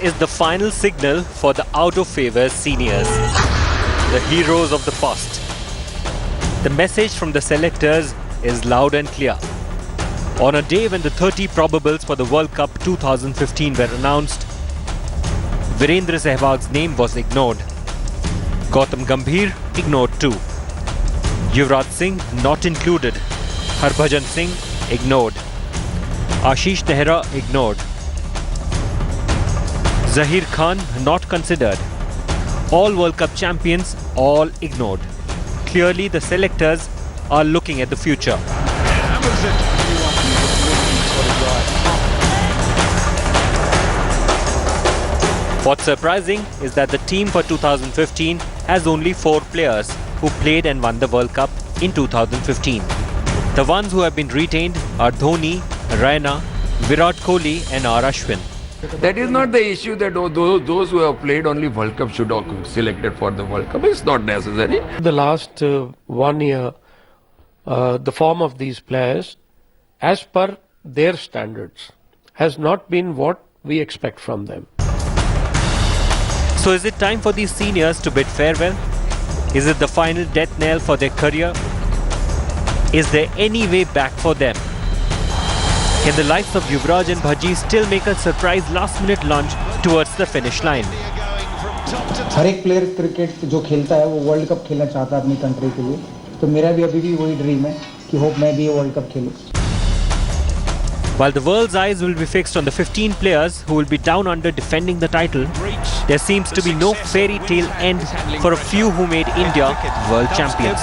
is the final signal for the out-of-favour seniors, the heroes of the past. The message from the selectors is loud and clear. On a day when the 30 probables for the World Cup 2015 were announced, Virendra Sehwag's name was ignored. Gautam Gambhir ignored too. Yuvraj Singh not included. Harbhajan Singh ignored. Ashish Nehra ignored. Zaheer Khan not considered. All World Cup champions all ignored. Clearly the selectors are looking at the future. What's surprising is that the team for 2015 has only 4 players who played and won the World Cup in 2015. The ones who have been retained are Dhoni, Raina, Virat Kohli and R. Ashwin. That is not the issue that those who have played only World Cup should have selected for the World Cup. It's not necessary. The last 1 year, the form of these players, as per their standards, has not been what we expect from them. So is it time for these seniors to bid farewell? Is it the final death knell for their career? Is there any way back for them? Can the likes of Yuvraj and Bhaji still make a surprise last-minute lunge towards the finish line? हर एक player cricket जो खेलता है वो world cup खेलना चाहता है अपनी country के लिए, तो मेरा भी अभी भी वही ड्रीम है कि होप मैं भी ये वर्ल्ड कप खेलूं. While the world's eyes will be fixed on the 15 players who will be down under defending the title, there seems to be no fairy tale end for a few who made India world champions.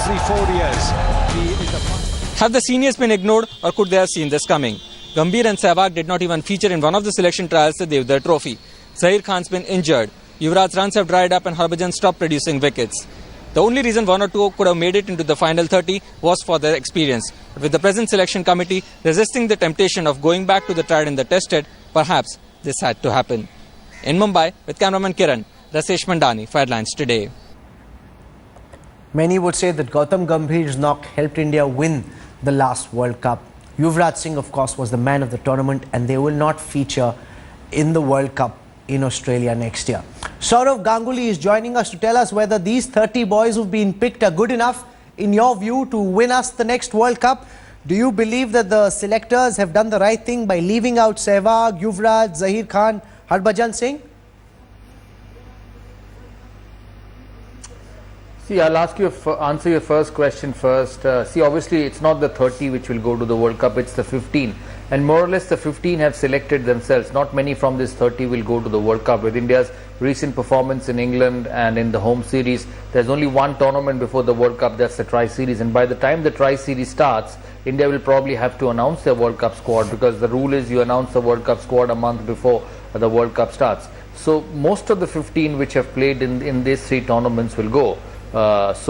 Have the seniors been ignored, or could they have seen this coming? Gambhir and Sehwag did not even feature in one of the selection trials to give their trophy. Zaheer Khan's been injured. Yuvraj's runs have dried up and Harbhajan stopped producing wickets. The only reason 1 or 2 could have made it into the final 30 was for their experience. But with the present selection committee resisting the temptation of going back to the tried and the tested, perhaps this had to happen. In Mumbai, with cameraman Kiran, Rasesh Mandani for Headlines Today. Many would say that Gautam Gambhir's knock helped India win the last World Cup. Yuvraj Singh, of course, was the man of the tournament, and they will not feature in the World Cup in Australia next year. Saurav Ganguly is joining us to tell us whether these 30 boys who've been picked are good enough, in your view, to win us the next World Cup. Do you believe that the selectors have done the right thing by leaving out Sehwag, Yuvraj, Zaheer Khan, Harbhajan Singh? See, I'll answer your first question first. See, obviously, it's not the 30 which will go to the World Cup, it's the 15. And more or less, the 15 have selected themselves. Not many from this 30 will go to the World Cup. With India's recent performance in England and in the home series, there's only one tournament before the World Cup, that's the Tri-Series. And by the time the Tri-Series starts, India will probably have to announce their World Cup squad, because the rule is you announce the World Cup squad a month before the World Cup starts. So most of the 15 which have played in these 3 tournaments will go. That's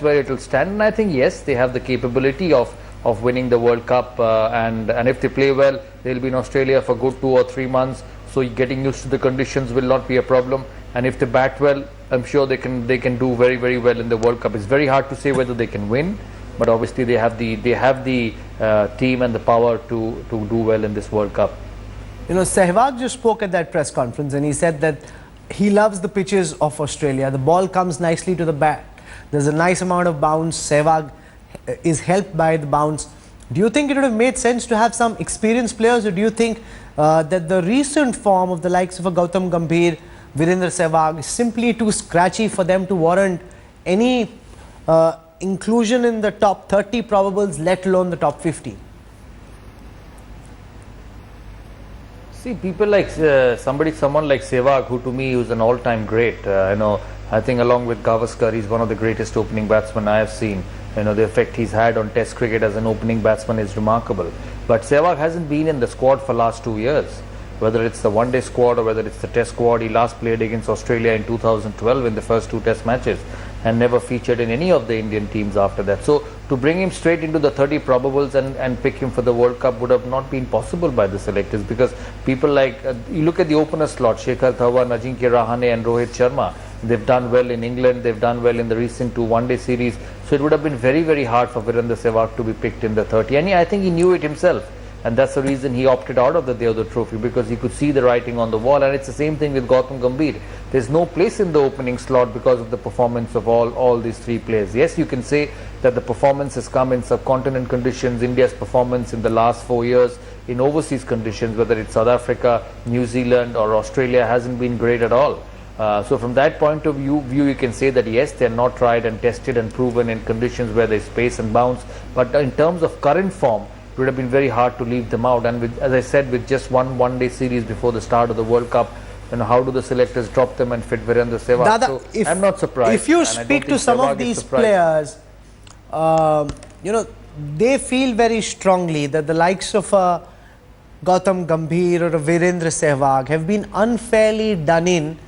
where it will stand, and I think yes, they have the capability of winning the World Cup, and if they play well, they'll be in Australia for good 2 or 3 months, so getting used to the conditions will not be a problem. And if they bat well, I'm sure they can do very, very well in the World Cup. It's very hard to say whether they can win, but obviously they have the team and the power to do well in this World Cup. You know, Sehwag just spoke at that press conference and he said that he loves the pitches of Australia. The ball comes nicely to the bat. There's a nice amount of bounce. Sehwag is helped by the bounce. Do you think it would have made sense to have some experienced players, or do you think that the recent form of the likes of a Gautam Gambhir, Virendra Sehwag is simply too scratchy for them to warrant any inclusion in the top 30 probables, let alone the top 50? See, people like someone like Sehwag, who to me is an all-time great. I think along with Gavaskar, he's one of the greatest opening batsmen I have seen. The effect he's had on Test cricket as an opening batsman is remarkable. But Sehwag hasn't been in the squad for last 2 years. Whether it's the one-day squad or whether it's the Test squad, he last played against Australia in 2012 in the first 2 Test matches and never featured in any of the Indian teams after that. So to bring him straight into the 30 probables and pick him for the World Cup would have not been possible by the selectors, because people like, you look at the opener slot, Shekhar Dhawan, Ajinkya Rahane and Rohit Sharma, they've done well in England, they've done well in the recent 2 one-day series. So it would have been very, very hard for Virendra Sehwag to be picked in the 30. And I think he knew it himself. and that's the reason he opted out of the Devdutt Trophy, because he could see the writing on the wall. And it's the same thing with Gautam Gambhir. There's no place in the opening slot because of the performance of all these three players. Yes, you can say that the performance has come in subcontinent conditions. India's performance in the last 4 years in overseas conditions, whether it's South Africa, New Zealand or Australia, hasn't been great at all. So from that point of view, you can say that yes, they're not tried and tested and proven in conditions where there's pace and bounce. But in terms of current form, it would have been very hard to leave them out. And with, as I said, with just one-day series before the start of the World Cup, then how do the selectors drop them and fit Virendra Sehwag? Dada, so I'm not surprised. If you speak to some of these players, they feel very strongly that the likes of Gautam Gambhir or Virendra Sehwag have been unfairly done in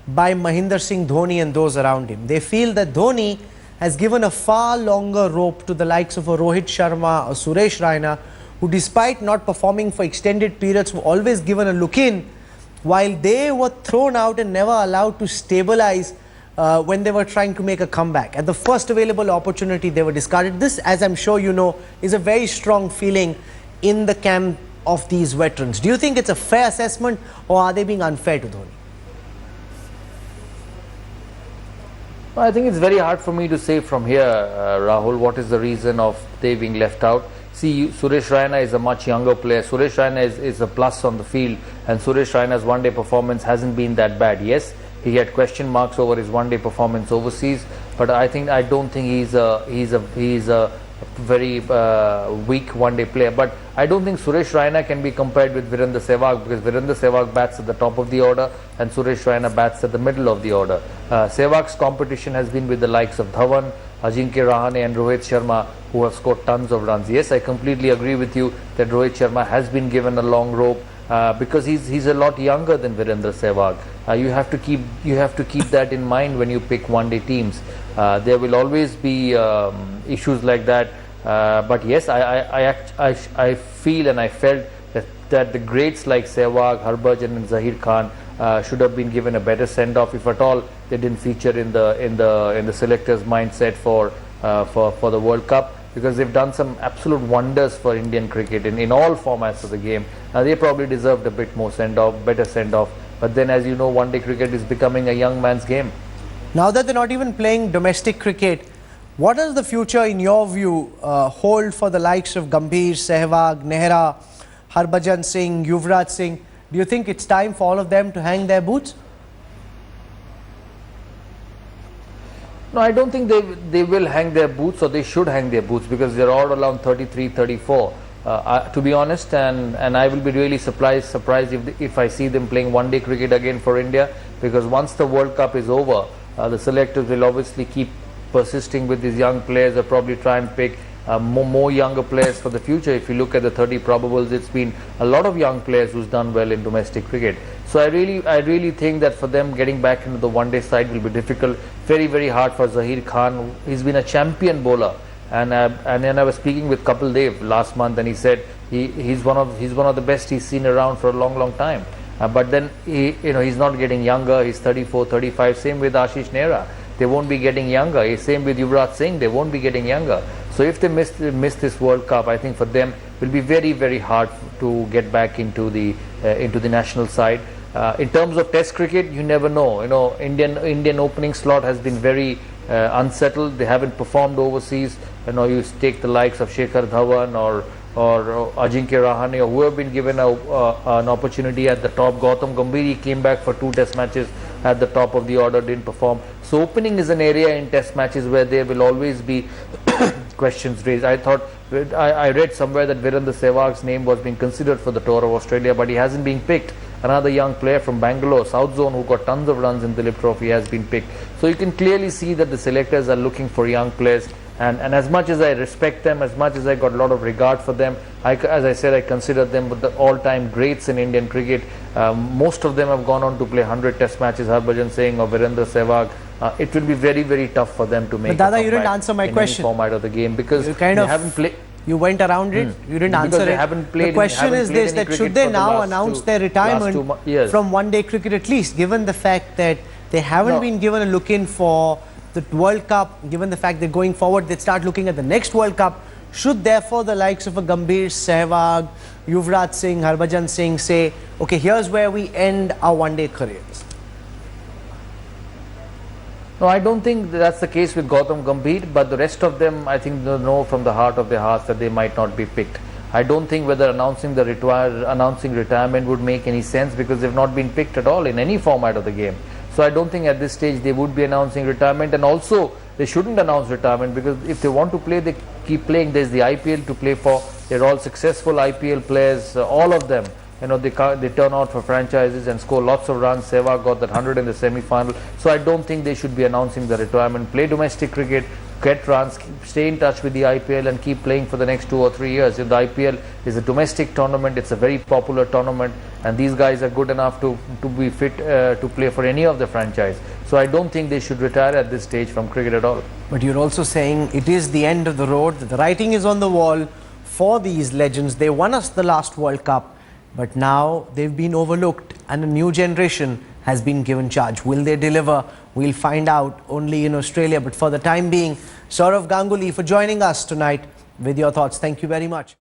by Mahendra Singh Dhoni and those around him. They feel that Dhoni has given a far longer rope to the likes of a Rohit Sharma or Suresh Raina, who despite not performing for extended periods were always given a look in, while they were thrown out and never allowed to stabilize when they were trying to make a comeback. At the first available opportunity, they were discarded. This, as I'm sure you know, is a very strong feeling in the camp of these veterans. Do you think it's a fair assessment, or are they being unfair to Dhoni? Well, I think it's very hard for me to say from here, Rahul, what is the reason of they being left out. See, Suresh Raina is a much younger player. Suresh Raina is a plus on the field, and Suresh Raina's one-day performance hasn't been that bad. Yes, he had question marks over his one-day performance overseas, but I don't think he's a very weak one-day player. But I don't think Suresh Raina can be compared with Virendra Sehwag, because Virendra Sehwag bats at the top of the order and Suresh Raina bats at the middle of the order. Sehwag's competition has been with the likes of Dhawan, Ajinkya Rahane and Rohit Sharma, who have scored tons of runs. Yes, I completely agree with you that Rohit Sharma has been given a long rope because he's a lot younger than Virendra Sehwag. You have to keep that in mind when you pick one-day teams. There will always be issues like that. But yes, I feel and I felt that the greats like Sehwag, Harbhajan and Zahir Khan should have been given a better send-off, if at all they didn't feature in the selectors' mindset for the World Cup, because they've done some absolute wonders for Indian cricket in all formats of the game. They probably deserved a bit more better send-off. But then, as you know, one-day cricket is becoming a young man's game. Now that they're not even playing domestic cricket, what does the future, in your view, hold for the likes of Gambhir, Sehwag, Nehra, Harbhajan Singh, Yuvraj Singh? Do you think it's time for all of them to hang their boots? No, I don't think they will hang their boots, or they should hang their boots, because they're all around 33, 34. To be honest, and I will be really surprised if I see them playing one-day cricket again for India, because once the World Cup is over, the selectors will obviously keep persisting with these young players, or probably try and pick more younger players for the future. If you look at the 30 probables, it's been a lot of young players who's done well in domestic cricket. So I really think that for them, getting back into the one-day side will be difficult. Very, very hard for Zahir Khan. He's been a champion bowler, and then I was speaking with Kapil Dev last month, and he said he's one of the best he's seen around for a long time. But then he's not getting younger. He's 34, 35. Same with Ashish Nehra. They won't be getting younger. Same with Yuvraj Singh. They won't be getting younger. So if they miss this World Cup, I think for them it will be very, very hard to get back into the national side. In terms of Test cricket, you never know. Indian opening slot has been very unsettled. They haven't performed overseas. You take the likes of Shikhar Dhawan or Ajinkya Rahane, or who have been given an opportunity at the top. Gautam Gambhir came back for 2 Test matches at the top of the order, didn't perform. So opening is an area in Test matches where there will always be questions raised. I read somewhere that Virendra Sehwag's name was being considered for the tour of Australia, but he hasn't been picked. Another young player from Bangalore, South Zone, who got tons of runs in the Dilip Trophy, has been picked. So you can clearly see that the selectors are looking for young players. And as much as I respect them, as much as I got a lot of regard for them, as I said, I consider them the all-time greats in Indian cricket. Most of them have gone on to play 100 Test matches, Harbhajan Singh or Virendra Sehwag. It will be very, very tough for them to make. But Dada, you didn't answer my question. Any format of the game, because they haven't played. You went around it. You didn't answer it. The question is this: that should they now announce their retirement from one-day cricket at least, given the fact that they haven't been given a look in for the World Cup, given the fact that going forward they'd start looking at the next World Cup? Should therefore the likes of a Gambhir, Sehwag, Yuvraj Singh, Harbhajan Singh say, okay, here's where we end our one-day careers? No, I don't think that's the case with Gautam Gambhir, but the rest of them, I think they know from the heart of their hearts that they might not be picked. I don't think whether announcing retirement would make any sense, because they've not been picked at all in any format of the game. So I don't think at this stage they would be announcing retirement, and also they shouldn't announce retirement, because if they want to play, they keep playing. There's the IPL to play for. They're all successful IPL players, all of them. You know, they turn out for franchises and score lots of runs. Sehwag got that 100 in the semi-final. So I don't think they should be announcing the retirement. Play domestic cricket, get runs, stay in touch with the IPL and keep playing for the next 2 or 3 years. If the IPL is a domestic tournament, it's a very popular tournament, and these guys are good enough to be fit to play for any of the franchise. So I don't think they should retire at this stage from cricket at all. But you're also saying it is the end of the road. The writing is on the wall for these legends. They won us the last World Cup, but now they've been overlooked and a new generation has been given charge. Will they deliver? We'll find out only in Australia. But for the time being, Sourav Ganguly for joining us tonight with your thoughts. Thank you very much.